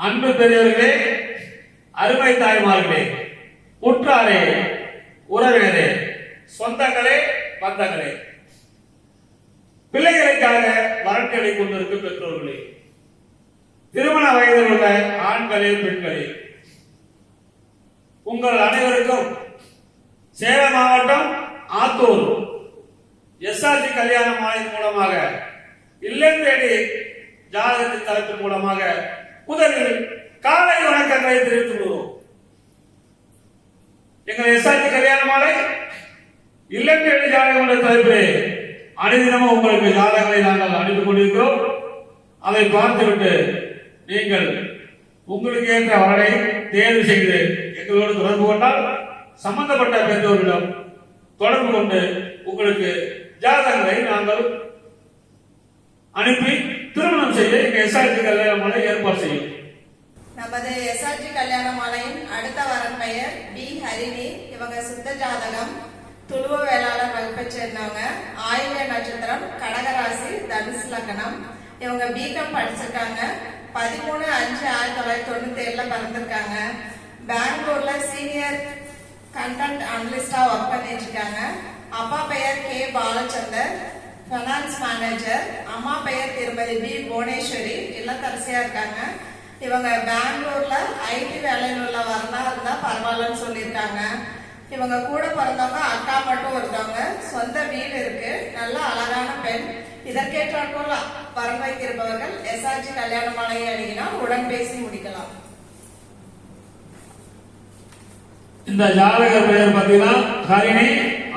அன்பு பெரியவர்களே, அருமை தாய்மார்களே, உற்றாரே, உறவினரே, சொந்தங்களே, பந்தங்களே, பிள்ளைகளுக்காக வரன்களை கொண்டிருக்கும் பெற்றோர்களே, திருமண வயதில் உள்ள ஆண்களே, பெண்களே, உங்கள் அனைவருக்கும் சேலம் மாவட்டம் ஆத்தூர் எஸ்ஆர்ஜி கல்யாண மாலை மூலமாக இல்லம் தேடி ஜாதகத்தின் தலைப்பின் மூலமாக முதலில் காலை வணக்கங்களை தெரிவித்துக் கொள்வோம். எங்கள் எஸ்ஆர்ஜி கல்யாண மாலை இல்லம் தேடி ஜாதகம் என்ற தலைப்பிலே அனைதினமும் உங்களுக்கு ஜாதகங்களை நாங்கள் அனுப்பிக் கொண்டிருக்கிறோம். அதை பார்த்துவிட்டு நீங்கள் உங்களுக்கு ஏற்ற வரனை தேர்வு செய்து எங்களோடு தொடர்பு கொண்டால் சம்பந்தப்பட்ட பெற்றோரிடம் தொடர்பு கொண்டு உங்களுக்கு ஜாதகங்களை நாங்கள் அனுப்பி திருமணம் செய்ய எங்க எஸ்ஆர்ஜி கல்யாண மாலை ஏற்பாடு செய்யும். நமது எஸ்ஆர்ஜி கல்யாண மாலையின் அடுத்த வரன் பெயர் பி ஹரிணி. இவங்க சித்த ஜாதகம் துளுவ வேளாளர் வகுப்பை சேர்ந்தவங்க. ஆயில்ய நட்சத்திரம், கடகராசி, தனுசு லக்னம். இவங்க பிகாம் படிச்சிருக்காங்க. 13/5/1997 பிறந்திருக்காங்க. பெங்களூர்ல சீனியர் கண்டென்ட் அனலிஸ்டா ஒர்க் பண்ணிட்டு இருக்காங்க. அப்பா பெயர் கே பாலச்சந்தர், பைனான்ஸ் மேனேஜர். அம்மா பெயர் திருமதி பி புவனேஸ்வரி, இல்லத்தரசியா இருக்காங்க. இவங்க பெங்களூர்ல ஐடி வேலையில் உள்ள வரனா இருந்தா பரவாயில்லன்னு சொல்லியிருக்காங்க. இவங்க கூட பிறந்தவங்க அக்கா மட்டும் இருக்காங்க. சொந்த வீடு இருக்கு. நல்ல அழகான பெண். இதற்கேற்றாற்போல் வரன் வைத்திருப்பவர்கள் எஸ்ஆர்ஜி கல்யாண மாலையை அணுகினால் உடன் பேசி முடிக்கலாம். இந்த ஜாதக பெயர் பார்த்தீங்கன்னா ஹரிணி,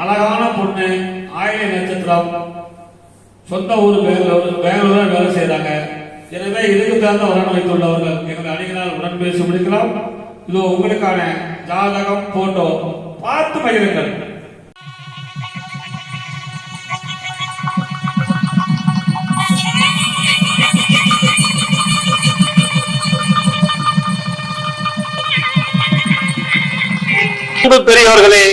அழகான பொண்ணு, ஆயில்ய நட்சத்திரம், சொந்த ஊர் பெங்களூர்ல வேலை செய்யறாங்க. எனவே இதுக்கு தகுந்த வரன் வைத்துள்ளவர்கள் எங்களை அணுகினால் உடன் பேசி முடிக்கலாம். இது உங்களுக்கான ஜாதகம், போட்டோ பார்த்து பகிருங்கள். பெரியவர்களே,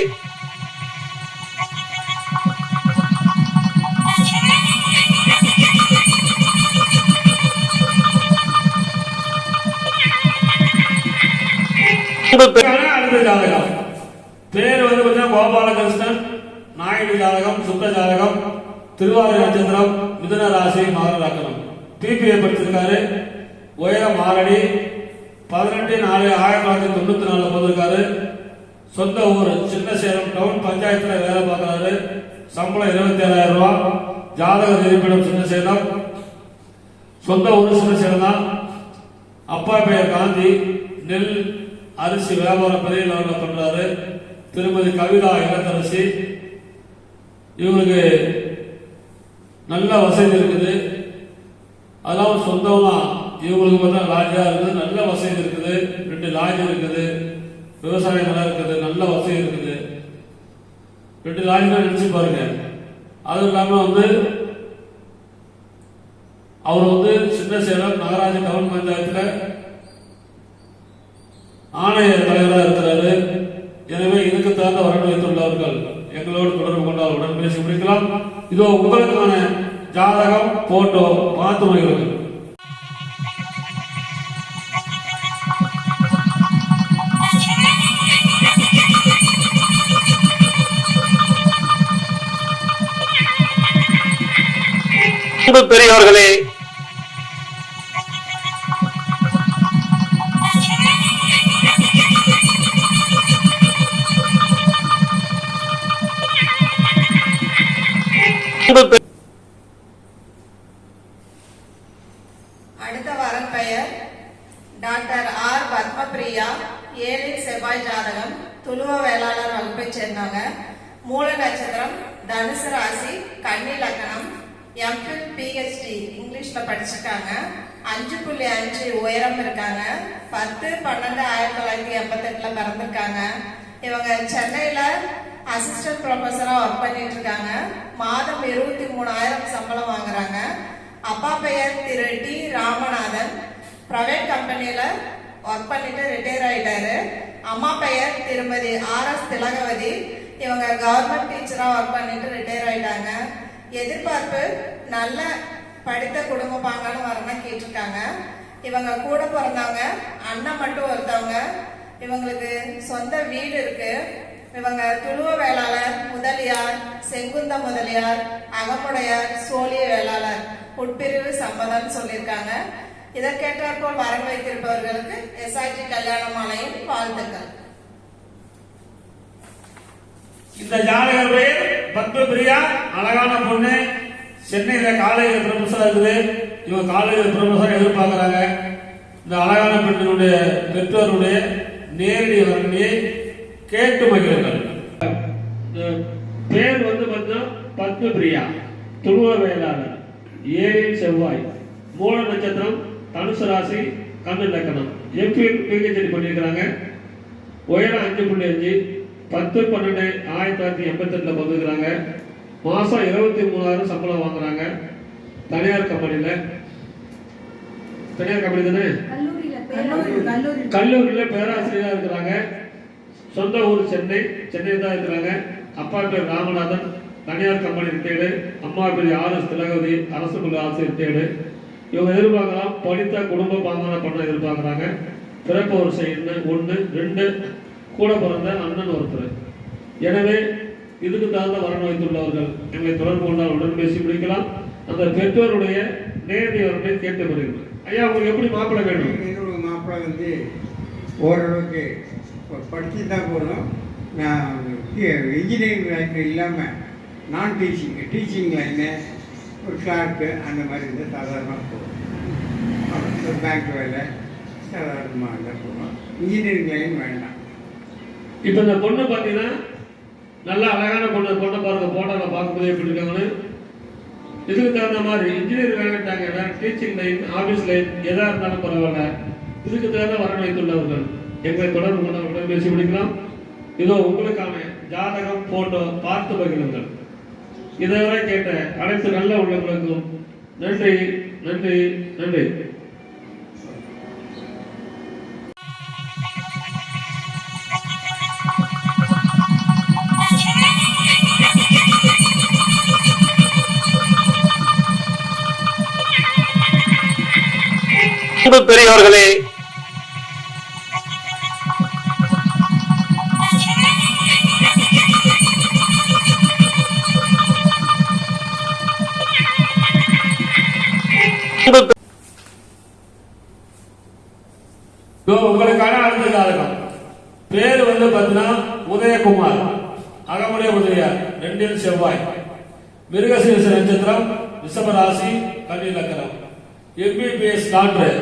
அடுத்த ஜாதகம் பேர் கோபாலகிருஷ்ணன், நாயுடு ஜாதகம், சுத்த ஜாதகம், திருவாரூர் நட்சத்திரம், மிதுன ராசி, மகர லக்னம். பிபிஏ படிச்சிருக்காரு. உயரம் 6 அடி. 18/4/1994 பிறந்திருக்காரு. சொந்த ஊர் சின்ன சேலம் டவுன் பஞ்சாயத்துல வேலை பார்க்கிறாரு. சம்பளம் 27,000 ரூபாய். ஜாதக இருப்பிடம் சின்ன சேலம். சொந்த ஊர் சின்ன சேலம் தான். அப்பா பெயர் காந்தி. நெல் அரிசி வியாபாரம் பெரிய லெவலில் பண்றாரு. திருமதி கவிதா, இல்லத்தரசி. இவங்களுக்கு நல்ல வசதி இருக்குது. அதெல்லாம் சொந்தமா இவங்களுக்கு மட்டும் லாட்ஜா இருக்குது. நல்ல வசதி இருக்குது. 2 லாட்ஜ் இருக்குது. விவசாய நிலம் இருக்குது. நல்ல வசதி இருக்குது. 2 லாட்ஜ் நினைச்சு பாருங்க. அதுவும் இல்லாம அவர் சின்ன சேலம் நகராட்சி டவுன் பஞ்சாயத்துல ஆணைய தலைவராக இருக்கிறாரு. எனவே இதுக்கு தகுந்த வரன் வைத்துள்ளவர்கள் எங்களோடு தொடர்பு கொண்டால் உடன் பேசி முடிக்கலாம். இதோ உங்களுக்கான ஜாதகம், போட்டோ பார்த்து முடிகிறது. பெரியவர்களே, அடுத்த வரன் பெயர் டாக்டர் ஆர் பத்மபிரியா. 7 செவ்வாய் ஜாதகம், துளுவ வேளாளர் வகுப்பை சேர்ந்தவங்க. மூல நட்சத்திரம், தனுசு ராசி, கன்னி லக்னம். எம்பில் பிஹெச்டி இங்கிலீஷ்ல படிச்சிருக்காங்க. 5.5 உயரம் இருக்காங்க. 10/12/1988 பிறந்திருக்காங்க. இவங்க சென்னையில அசிஸ்டன்ட் ப்ரொஃபஸரா ஒர்க் பண்ணிட்டு இருக்காங்க. மாதம் 23,000 சம்பளம் வாங்குறாங்க. அப்பா பெயர் திரு டி ராமநாதன். பிரைவேட் கம்பெனியில ஒர்க் பண்ணிட்டு ரிட்டையர் ஆயிட்டாரு. அம்மா பெயர் திருமதி ஆர்.எஸ். திலகவதி. இவங்க கவர்மெண்ட் டீச்சரா ஒர்க் பண்ணிட்டு ரிட்டையர் ஆயிட்டாங்க. எதிர்பார்ப்பு நல்ல படித்த குடும்ப பாங்கான வரணும் கேட்டிருக்காங்க. இவங்க கூட பிறந்தவங்க அண்ணன் மட்டும் ஒருத்தவங்க. இவங்களுக்கு சொந்த வீடு இருக்கு. இவங்க துளுவ வேளாளர், முதலியார், செங்குந்த முதலியார், அகமுடையார், சோழிய வேளாளர், உட்பிரிவு சம்பதம் சொல்லியிருக்காங்க. இதற்கேற்றாற்போல் வரன் வைத்திருப்பவர்களுக்கு எஸ்ஐஜி கல்யாண மாலையின் வாழ்த்துக்கள். இந்த ஜாதகர் பெயர் பத்மபிரியா. அழகான பொண்ணு. சென்னையில காலேஜில் ப்ரொஃபஸரா இருக்குது. இவங்க காலேஜில் ப்ரொஃபஸரா எதிர்பார்க்கிறாங்க. இந்த அழகான பெண்ணினுடைய பெற்றோருடைய நேரடி வர்ணனையை கேட்டு மகிழுங்கள். பேர் வந்து பார்த்தீங்கன்னா பத்மபிரியா, துருவ வேளாளர், 7 செவ்வாய், மூல நட்சத்திரம், தனுசு ராசி, கண்ணு லக்கணம். எம்பிஎல் பிஹெச்டி பண்ணியிருக்கிறாங்க. உயரம் 5.5, 10/12/1982 பங்குறாங்க. மாசம் 23,000 சம்பளம் வாங்குறாங்க. தனியார் கம்பெனியில தானே, கல்லூரியில பேராசிரியரா இருக்கிறாங்க. சொந்த ஊர் சென்னை தான் இருக்கிறாங்க. அப்பா பேர் ராமநாதன், தனியார் கம்பெனி ரிட்டையர்டு. அம்மா பேர் ஆர்எஸ் திலகவதி, அரசு பள்ளி ஆசிரியர் ரிட்டையர்டு. இவங்க எதிர்பார்க்கலாம் படித்த குடும்ப பாங்கான பண்ண எதிர்பார்க்கிறாங்க. பிறப்பு வரிசை 1, 2, கூட பிறந்த அண்ணன் ஒருத்தர். எனவே இதுக்கு தகுந்த வரன் வைத்துள்ளவர்கள் எங்களை தொடர்பு கொண்டால் உடன் பேசி முடிக்கலாம். அந்த பெற்றோருடைய நேரடி வரனை கேட்டு வருகிறது. ஐயா, உங்களுக்கு எப்படி மாப்பிள்ளை வேணும்? என்னோட மாப்பிள்ளை வந்து ஓரளவுக்கு படித்து தான் போதும். நான் இன்ஜினியரிங் லைன் இல்லாமல் நான் டீச்சிங் லைனு, ஒரு கிளார்க்கு அந்த மாதிரி இருந்தால் சாதாரணமாக போகும். ஒரு பேங்க் வேலை சாதாரணமாக இருந்தால் போகும். இன்ஜினியரிங் லைன் வேண்டாம். இப்போ இந்த பொண்ணு பார்த்தீங்கன்னா நல்லா அழகான பொண்ணை பாருங்க. போட்டோவில் பார்க்கும்போது எப்படி இருக்காங்கன்னு. இதுக்கு தகுந்த மாதிரி இன்ஜினியர் வேலைட்டாங்க, வேற டீச்சிங் லைன், ஆஃபீஸ் லைன் எதாக இருந்தாலும் பரவாயில்ல. இதுக்கு தகுந்த வரன் வைத்துள்ளவர்கள் எங்களை தொடர்பு கொண்டவர்களுடன் பேசி முடிக்கலாம். இதோ உங்களுக்கான ஜாதகம் போட்டோ பார்த்து மகிழுங்கள். இதுவரை கேட்ட அனைத்து நல்ல உள்ளங்களுக்கும் நன்றி, நன்றி, நன்றி. பெரியவர்களே, உங்களுக்கான அடுத்த ஜாதகம். பேர் வந்து பார்த்தீங்கன்னா உதயகுமார், அகமுடைய உதயார், 2 செவ்வாய், மிருகசீரிஷ நட்சத்திரம், ரிஷபராசி, கன்னி லக்னம். எம்பிபிஎஸ் டாக்டர்,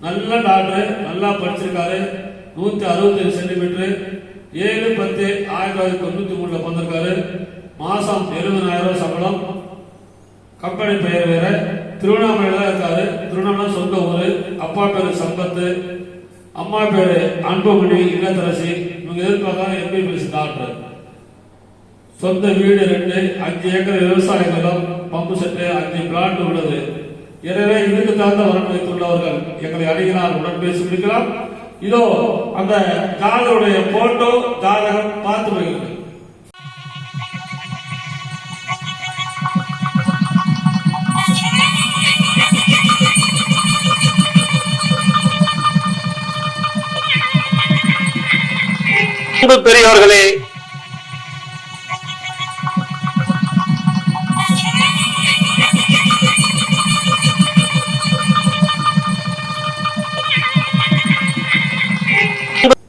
நல்ல டாக்டர், நல்லா படிச்சிருக்காரு. 165 சென்டிமீட்டர், 7/10/1993 பிறந்திருக்காரு. மாசம் 70,000 சம்பளம். கம்பெனி பெயர் வேற. திருவண்ணாமலையில தான் இருக்காரு. திருவண்ணாமலை சொந்த ஊரு. அப்பா பேரு சம்பத்து, அம்மா பேரு அன்புமணி இல்லத்தரசி. இவங்க எதிர்பார்க்காத எம்பிபிஎஸ் டாக்டர். சொந்த வீடு 2, 5 ஏக்கர் விவசாய நிலம், பம்பு செட்டு, 5 பிளாட் உள்ளது. எனவே இதுக்கு தகுந்த வரன் வைத்துள்ளவர்கள் எங்களை அணுகினால் உடன் பேசி முடிக்கலாம். இதோ அந்த ஜாதகருடைய போட்டோ ஜாதகம் பார்த்து வருகிறது. பெரியவர்களே,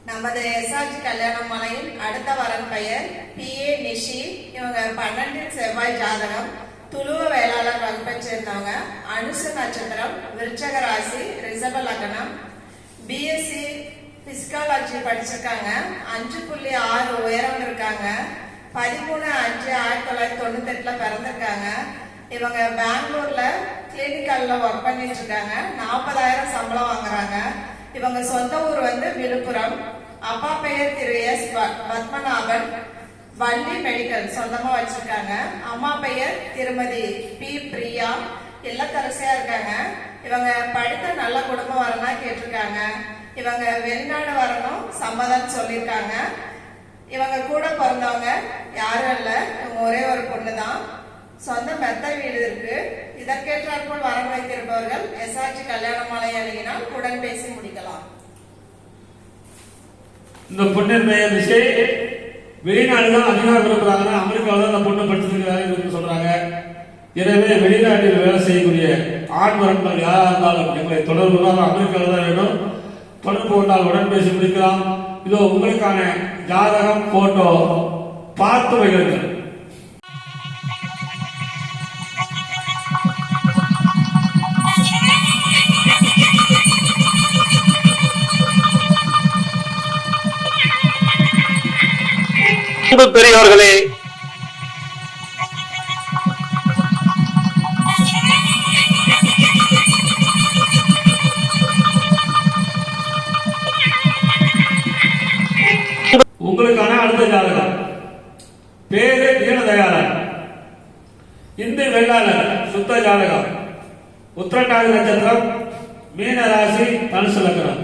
நமது எஸ்ஆர்ஜி கல்யாண மாலையின் அடுத்த வரன் பெயர் PA நிஷி. இவங்க 12 செவ்வாய் ஜாதகம், துளுவ வேளாளர் வகுப்பை சேர்ந்தவங்க. அனுசு நட்சத்திரம், விருச்சக ராசி, ரிஷப லக்னம். பிஎஸ்சி பிசிக்காலஜி படிச்சிருக்காங்க. 5.6 உயரம் இருக்காங்க. 13/5/1998 பிறந்திருக்காங்க. இவங்க பெங்களூர்ல கிளினிக்கல்ல ஒர்க் பண்ணிட்டு இருக்காங்க. 40,000 சம்பளம் வாங்குறாங்க. இவங்க சொந்த ஊர் வந்து விழுப்புரம். அப்பா பெயர் திரு எஸ் பத்மநாபன், வள்ளி மெடிக்கல் சொந்தமா வச்சிருக்காங்க. அம்மா பெயர் திருமதி பி பிரியா, இல்லத்தரசியா இருக்காங்க. இவங்க படித்த நல்ல குடும்பம் வரணும் கேட்டிருக்காங்க. இவங்க வெளிநாடு வரணும் சம்மதம் சொல்லியிருக்காங்க. இவங்க கூட பிறந்தவங்க யாரும் இல்லை, இவங்க ஒரே ஒரு பொண்ணு தான். சொந்த மெத்த வீடு இருக்கு. இதற்கேற்றாற்போல் வரம் வைத்திருப்பவர்கள் எஸ்ஆர்டி கல்யாண மாலை அணுகினால் உடன் பேசி முடிக்கலாம். இந்த பொண்ணின் பெயர் நிஷை. வெளிநாடு தான் அதிகமாக விரும்புறாங்கன்னா அமெரிக்காவில் தான் அந்த பொண்ணு படிச்சிருக்கிறாங்க சொல்றாங்க. எனவே வெளிநாட்டில் வேலை செய்யக்கூடிய ஆண் வரன்கள் யாராக இருந்தாலும் எங்களை தொடர்பு அமெரிக்காவில் தான் வேணும். தொடர்பு கொண்டால் உடன் பேசி முடிக்கலாம். இதோ உங்களுக்கான ஜாதகம் போட்டோ பார்த்து வைக்கிறீர்கள். பெரியவர்களே, உங்களுக்கான அடுத்த ஜாதகம். பேரு தீனதயாளன், இந்து வெள்ளாளர், சுத்த ஜாதகம். உத்திரட்டாதி நட்சத்திரம், மீன ராசி, தனுசு லக்னம்.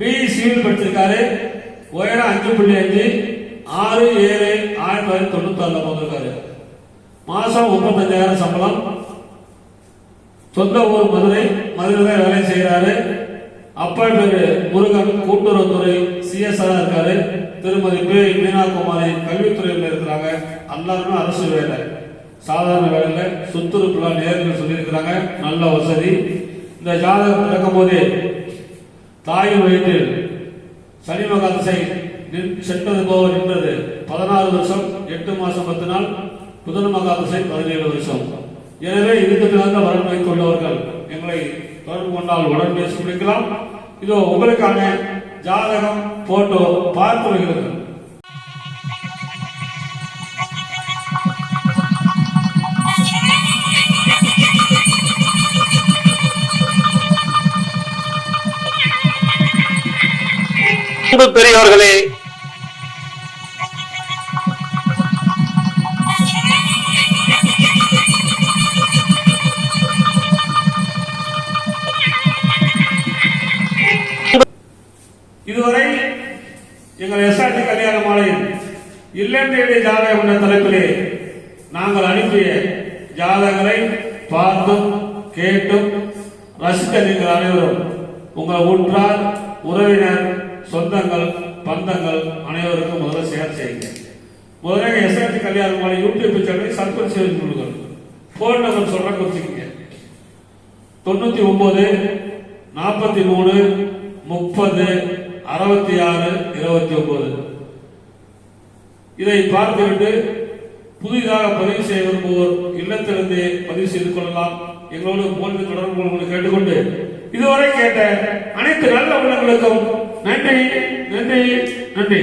பி சிவில் படிச்சிருக்காரு. உயரம் 5.5, 6/7/1996 போட்டிருக்காரு. மாசம் 35,000 சம்பளம். சொந்த ஊர் மதுரை. மதுரை வேலை செய்யறாரு. அப்பா பேரு முருகன், கூட்டுறவுத்துறை சிஎஸ்ஆர் இருக்காரு. திருமதி பி மீனாகுமாரி கல்வித்துறையில் இருக்கிறாங்க. எல்லாருமே அரசு வேலை, சாதாரண வேலையில சொத்துருப்புல நேரில் சொல்லியிருக்கிறாங்க. நல்ல வசதி. இந்த ஜாதகம் நடக்கும் போதே தாயின் வயிற்றில் சனி மகா திசை சென்றது போக நின்றது 16 வருஷம் 8 மாசம் 10 நாள். புதன் மகா திசை 17 வருஷம். எனவே இதுக்கு தகுந்த வரன் வைத்துள்ளவர்கள் எங்களை தொடர்பு கொண்டால் உடன் பேசி முடிக்கலாம். இதோ உங்களுக்கான ஜாதகம் போட்டோ பார்த்து வருகிறது. பெரியவர்களே, இதுவரை எங்கள் எஸ்ஆர்டி கல்யாண மாலையில் இல்லம் தேடி ஜாதகம் என்ற தலைப்பிலே நாங்கள் அனுப்பிய ஜாதகங்களை பார்த்தும் கேட்டும் ரசித்த நீங்கள் அனைவரும் உங்கள் உற்றார், உறவினர், சொந்தங்கள், பந்தங்கள் அனைவருக்கும் முதல்ல ஷேர் செய்யுங்க. முதல்ல எஸ்ஆர்டி கல்யாண மாலை யூடியூப் சேனலை சப்ஸ்கிரைப் செய்து கொள்ளுங்கள். போன் நம்பர் சொல்ற குறிச்சுக்கீங்க. 99 43 30 66 29. இதை பார்த்துவிட்டு புதிதாக பதிவு செய்ய விரும்புவோர் இல்லத்திலிருந்தே பதிவு செய்து கொள்ளலாம். எங்களோடு போன் தொடர்பு கேட்டுக்கொண்டு இதுவரை கேட்ட அனைத்து நல்ல உள்ளங்களுக்கும் நன்றி நன்றி நன்றி.